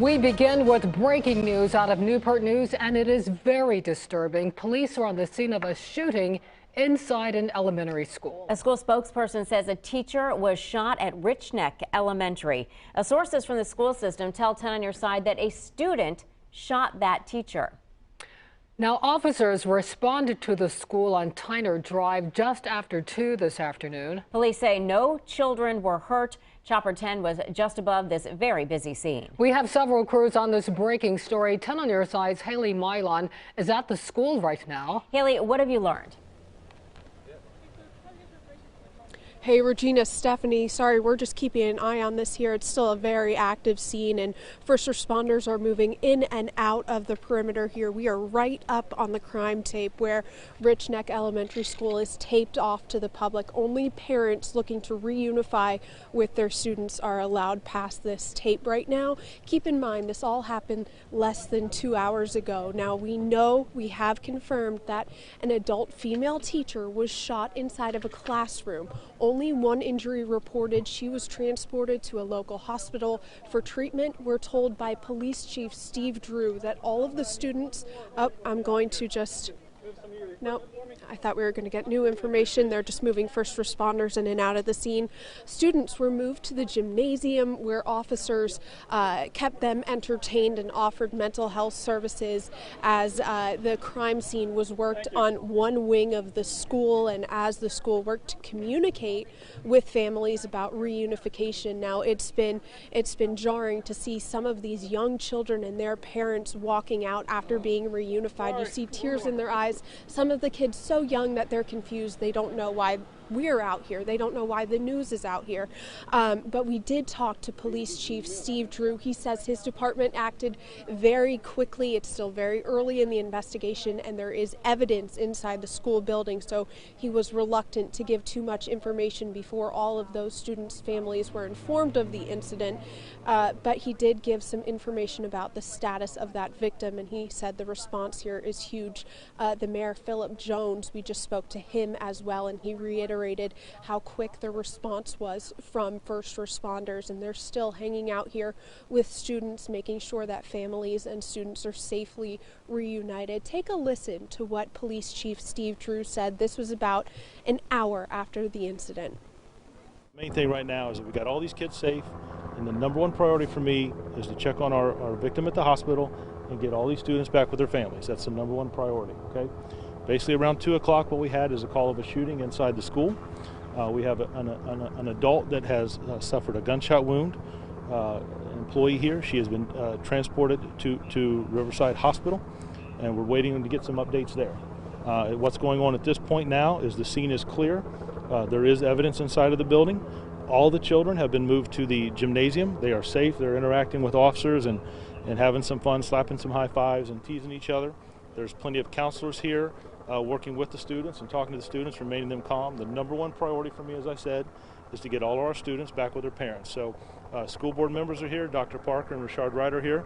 We begin with breaking news out of Newport News, and it is very disturbing. Police are on the scene of a shooting inside an elementary school. A school spokesperson says a teacher was shot at Rich Neck Elementary. Sources from the school system tell 10 on your side that a student shot that teacher. Now, officers responded to the school on Tyner Drive just after 2 this afternoon. Police say no children were hurt. Chopper 10 was just above this very busy scene. We have several crews on this breaking story. 10 on your side's Hayley Milon is at the school right now. Hayley, what have you learned? Hey, Regina, Stephanie, sorry, we're just keeping an eye on this here. It's still a very active scene, and first responders are moving in and out of the perimeter here. We are right up on the crime tape where Rich Neck Elementary School is taped off to the public. Only parents looking to reunify with their students are allowed past this tape right now. Keep in mind, this all happened less than 2 hours ago. Now, we have confirmed that an adult female teacher was shot inside of a classroom. Only one injury reported. She was transported to a local hospital for treatment. We're told by Police Chief Steve Drew that all of the students, Nope. I thought we were going to get new information. They're just moving first responders in and out of the scene. Students were moved to the gymnasium where officers kept them entertained and offered mental health services as the crime scene was worked on one wing of the school, and as the school worked to communicate with families about reunification. Now, it's been jarring to see some of these young children and their parents walking out after being reunified. You see tears in their eyes. Some of the kids so young that they're confused. They don't know why we're out here. They don't know why the news is out here. But we did talk to Police Chief Steve Drew. He says his department acted very quickly. It's still very early in the investigation, and there is evidence inside the school building, so he was reluctant to give too much information before all of those students' families were informed of the incident. But he did give some information about the status of that victim, and he said the response here is huge. The mayor, Philip Jones, we just spoke to him as well, and he reiterated how quick the response was from first responders, and they're still hanging out here with students, making sure that families and students are safely reunited. Take a listen to what Police Chief Steve Drew said. This was about an hour after the incident. The main thing right now is that we got all these kids safe, and the number one priority for me is to check on our victim at the hospital and get all these students back with their families. That's the number one priority, okay? Basically around 2 o'clock what we had is a call of a shooting inside the school. We have an adult that has suffered a gunshot wound, an employee here. She has been transported to Riverside Hospital, and we're waiting to get some updates there. What's going on at this point now is the scene is clear. There is evidence inside of the building. All the children have been moved to the gymnasium. They are safe. They're interacting with officers and having some fun, slapping some high fives and teasing each other. There's plenty of counselors here working with the students and talking to the students, remaining them calm. The number one priority for me, as I said, is to get all of our students back with their parents. So school board members are here. Dr. Parker and Richard Wright are here.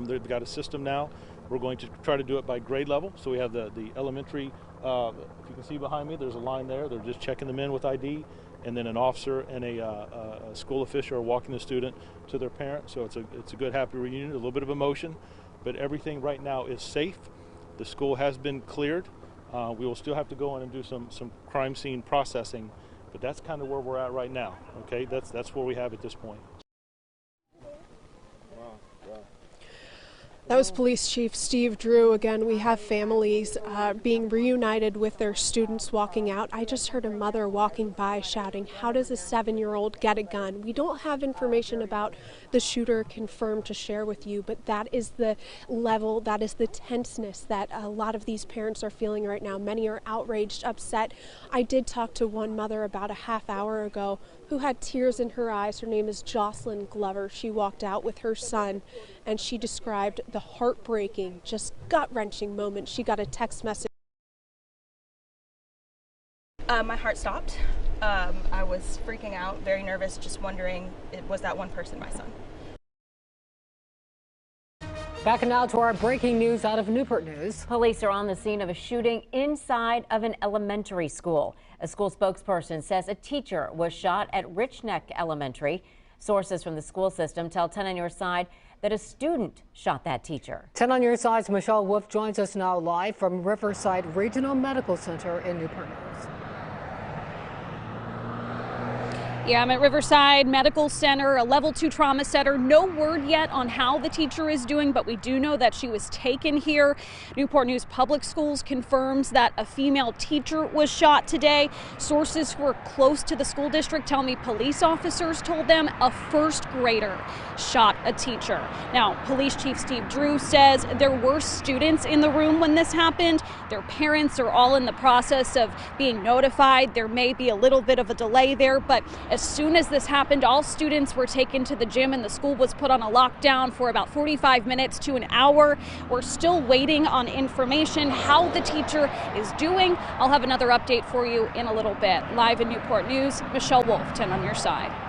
They've got a system now. We're going to try to do it by grade level. So we have the elementary, if you can see behind me, there's a line there. They're just checking them in with ID, and then an officer and a school official are walking the student to their parent. So it's a good, happy reunion, a little bit of emotion, but everything right now is safe. The school has been cleared. We will still have to go in and do some crime scene processing, but that's kind of where we're at right now. Okay, that's where we have at this point. That was Police Chief Steve Drew. Again, we have families being reunited with their students walking out. I just heard a mother walking by shouting, "How does a 7-year-old get a gun?" We don't have information about the shooter confirmed to share with you, but that is the level, that is the tenseness that a lot of these parents are feeling right now. Many are outraged, upset. I did talk to one mother about a half hour ago who had tears in her eyes. Her name is Jocelyn Glover. She walked out with her son, and she described the heartbreaking, just gut-wrenching moment. She got a text message. My heart stopped. I was freaking out, very nervous, just wondering, was that one person my son? Back now to our breaking news out of Newport News. Police are on the scene of a shooting inside of an elementary school. A school spokesperson says a teacher was shot at Rich Neck Elementary. Sources from the school system tell 10 on your side that a student shot that teacher. 10 on your side's Michelle Wolf joins us now live from Riverside Regional Medical Center in Newport News. Yeah, I'm at Riverside Medical Center, a level 2 trauma center. No word yet on how the teacher is doing, but we do know that she was taken here. Newport News Public Schools confirms that a female teacher was shot today. Sources who are close to the school district tell me police officers told them a first grader shot a teacher. Now, Police Chief Steve Drew says there were students in the room when this happened. Their parents are all in the process of being notified. There may be a little bit of a delay there, but as soon as this happened, all students were taken to the gym and the school was put on a lockdown for about 45 minutes to an hour. We're still waiting on information how the teacher is doing. I'll have another update for you in a little bit. Live in Newport News, Michelle Wolf, 10 on your side.